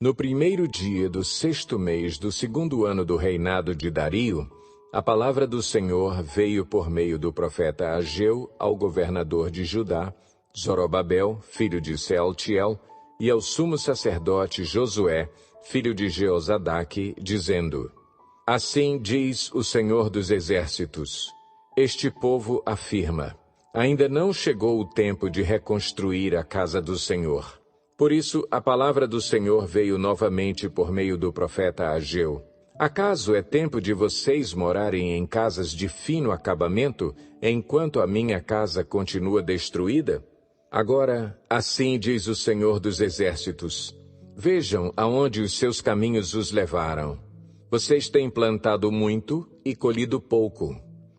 No primeiro dia do 6º mês do 2º ano do reinado de Dario, a palavra do Senhor veio por meio do profeta Ageu ao governador de Judá, Zorobabel, filho de Sealtiel, e ao sumo sacerdote Josué, filho de Jeozadaque, dizendo: Assim diz o Senhor dos Exércitos: Este povo afirma: Ainda não chegou o tempo de reconstruir a casa do Senhor. Por isso, a palavra do Senhor veio novamente por meio do profeta Ageu. Acaso é tempo de vocês morarem em casas de fino acabamento, enquanto a minha casa continua destruída? Agora, assim diz o Senhor dos Exércitos: Vejam aonde os seus caminhos os levaram. Vocês têm plantado muito e colhido pouco.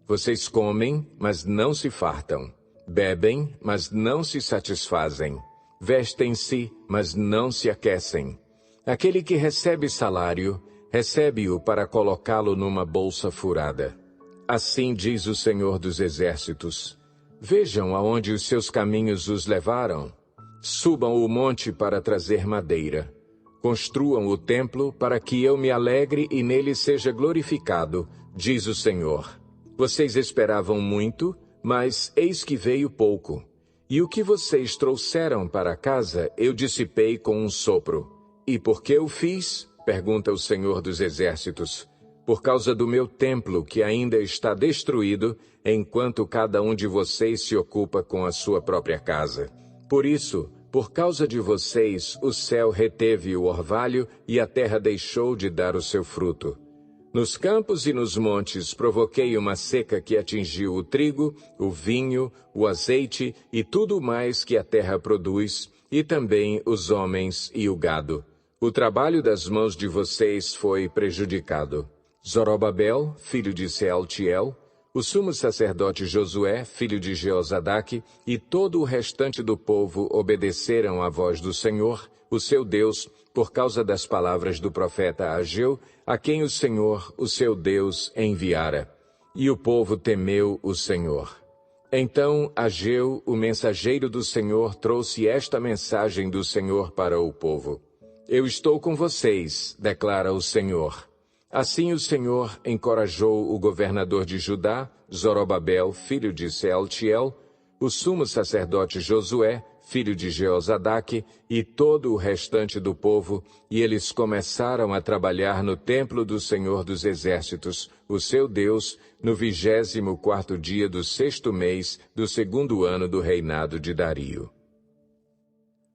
Vocês comem, mas não se fartam. Bebem, mas não se satisfazem. Vestem-se, mas não se aquecem. Aquele que recebe salário, recebe-o para colocá-lo numa bolsa furada. Assim diz o Senhor dos Exércitos: Vejam aonde os seus caminhos os levaram. Subam o monte para trazer madeira. Construam o templo para que eu me alegre e nele seja glorificado, diz o Senhor. Vocês esperavam muito, mas eis que veio pouco. E o que vocês trouxeram para casa, eu dissipei com um sopro. E por que eu fiz? Pergunta o Senhor dos Exércitos. Por causa do meu templo, que ainda está destruído, enquanto cada um de vocês se ocupa com a sua própria casa. Por isso, por causa de vocês, o céu reteve o orvalho e a terra deixou de dar o seu fruto. Nos campos e nos montes provoquei uma seca que atingiu o trigo, o vinho, o azeite e tudo mais que a terra produz, e também os homens e o gado. O trabalho das mãos de vocês foi prejudicado. Zorobabel, filho de Sealtiel, o sumo sacerdote Josué, filho de Jeozadaque, e todo o restante do povo obedeceram à voz do Senhor, o seu Deus, por causa das palavras do profeta Ageu, a quem o Senhor, o seu Deus, enviara. E o povo temeu o Senhor. Então Ageu, o mensageiro do Senhor, trouxe esta mensagem do Senhor para o povo. Eu estou com vocês, declara o Senhor. Assim o Senhor encorajou o governador de Judá, Zorobabel, filho de Sealtiel, o sumo sacerdote Josué, filho de Jeozadaque, e todo o restante do povo, e eles começaram a trabalhar no templo do Senhor dos Exércitos, o seu Deus, no 24º dia do 6º mês do 2º ano do reinado de Dario.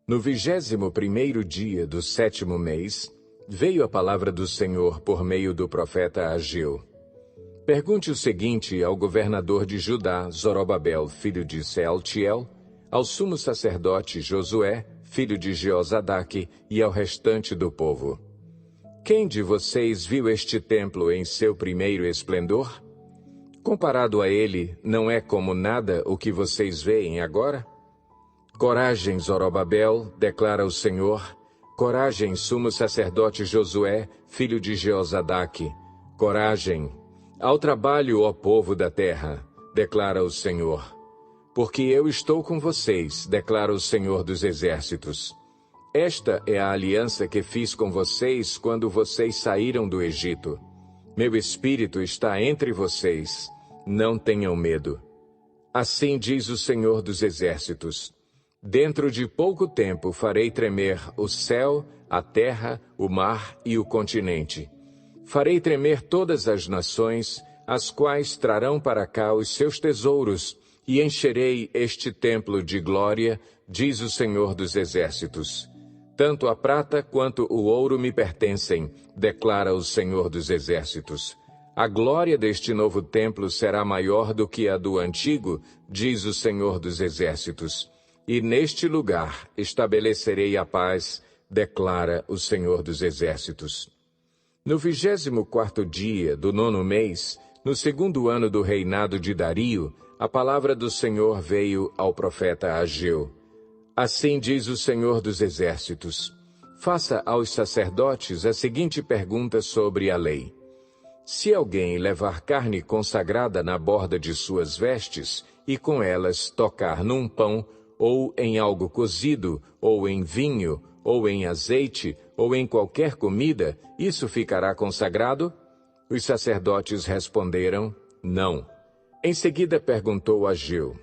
No 21º dia do 7º mês, veio a palavra do Senhor por meio do profeta Ageu. Pergunte o seguinte ao governador de Judá, Zorobabel, filho de Sealtiel, ao sumo sacerdote Josué, filho de Jeozadaque, e ao restante do povo. Quem de vocês viu este templo em seu primeiro esplendor? Comparado a ele, não é como nada o que vocês veem agora? Coragem, Zorobabel, declara o Senhor. Coragem, sumo sacerdote Josué, filho de Jeozadaque. Coragem. Ao trabalho, ó povo da terra, declara o Senhor. Porque eu estou com vocês, declara o Senhor dos Exércitos. Esta é a aliança que fiz com vocês quando vocês saíram do Egito. Meu espírito está entre vocês. Não tenham medo. Assim diz o Senhor dos Exércitos. Dentro de pouco tempo farei tremer o céu, a terra, o mar e o continente. Farei tremer todas as nações, as quais trarão para cá os seus tesouros, e encherei este templo de glória, diz o Senhor dos Exércitos. Tanto a prata quanto o ouro me pertencem, declara o Senhor dos Exércitos. A glória deste novo templo será maior do que a do antigo, diz o Senhor dos Exércitos. E neste lugar estabelecerei a paz, declara o Senhor dos Exércitos. No 24º dia do 9º mês, no 2º ano do reinado de Dario, a palavra do Senhor veio ao profeta Ageu. Assim diz o Senhor dos Exércitos. Faça aos sacerdotes a seguinte pergunta sobre a lei. Se alguém levar carne consagrada na borda de suas vestes, e com elas tocar num pão, ou em algo cozido, ou em vinho, ou em azeite, ou em qualquer comida, isso ficará consagrado? Os sacerdotes responderam, não. Em seguida perguntou Ageu,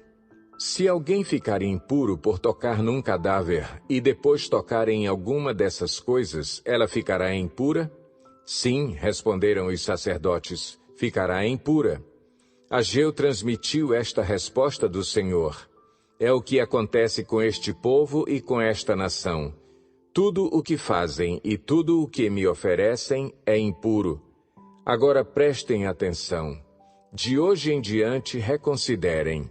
se alguém ficar impuro por tocar num cadáver e depois tocar em alguma dessas coisas, ela ficará impura? Sim, responderam os sacerdotes, ficará impura. Ageu transmitiu esta resposta do Senhor. É o que acontece com este povo e com esta nação. Tudo o que fazem e tudo o que me oferecem é impuro. Agora prestem atenção. De hoje em diante reconsiderem.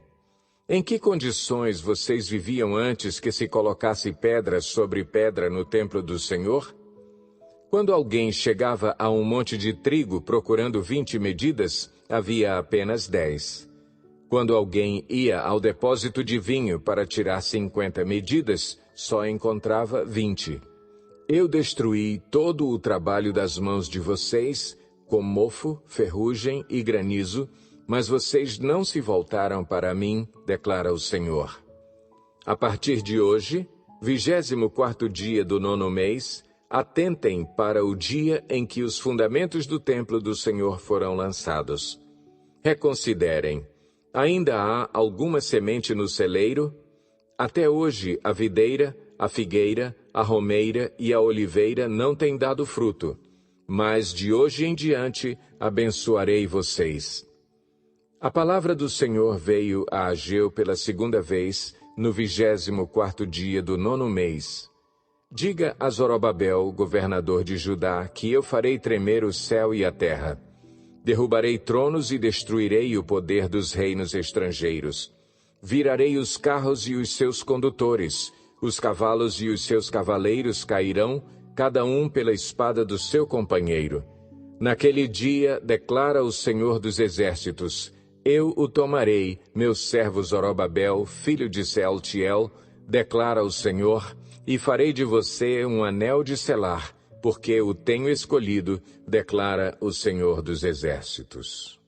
Em que condições vocês viviam antes que se colocasse pedra sobre pedra no templo do Senhor? Quando alguém chegava a um monte de trigo procurando 20 medidas, havia apenas 10. Quando alguém ia ao depósito de vinho para tirar 50 medidas, só encontrava 20. Eu destruí todo o trabalho das mãos de vocês, com mofo, ferrugem e granizo, mas vocês não se voltaram para mim, declara o Senhor. A partir de hoje, 24º dia do 9º mês, atentem para o dia em que os fundamentos do templo do Senhor foram lançados. Reconsiderem. Ainda há alguma semente no celeiro? Até hoje a videira, a figueira, a romeira e a oliveira não têm dado fruto, mas de hoje em diante abençoarei vocês. A palavra do Senhor veio a Ageu pela segunda vez, no 24º dia do 9º mês. Diga a Zorobabel, governador de Judá, que eu farei tremer o céu e a terra. Derrubarei tronos e destruirei o poder dos reinos estrangeiros. Virarei os carros e os seus condutores, os cavalos e os seus cavaleiros cairão, cada um pela espada do seu companheiro. Naquele dia, declara o Senhor dos Exércitos, eu o tomarei, meu servo Zorobabel, filho de Sealtiel, declara o Senhor, e farei de você um anel de selar, porque o tenho escolhido, declara o Senhor dos Exércitos.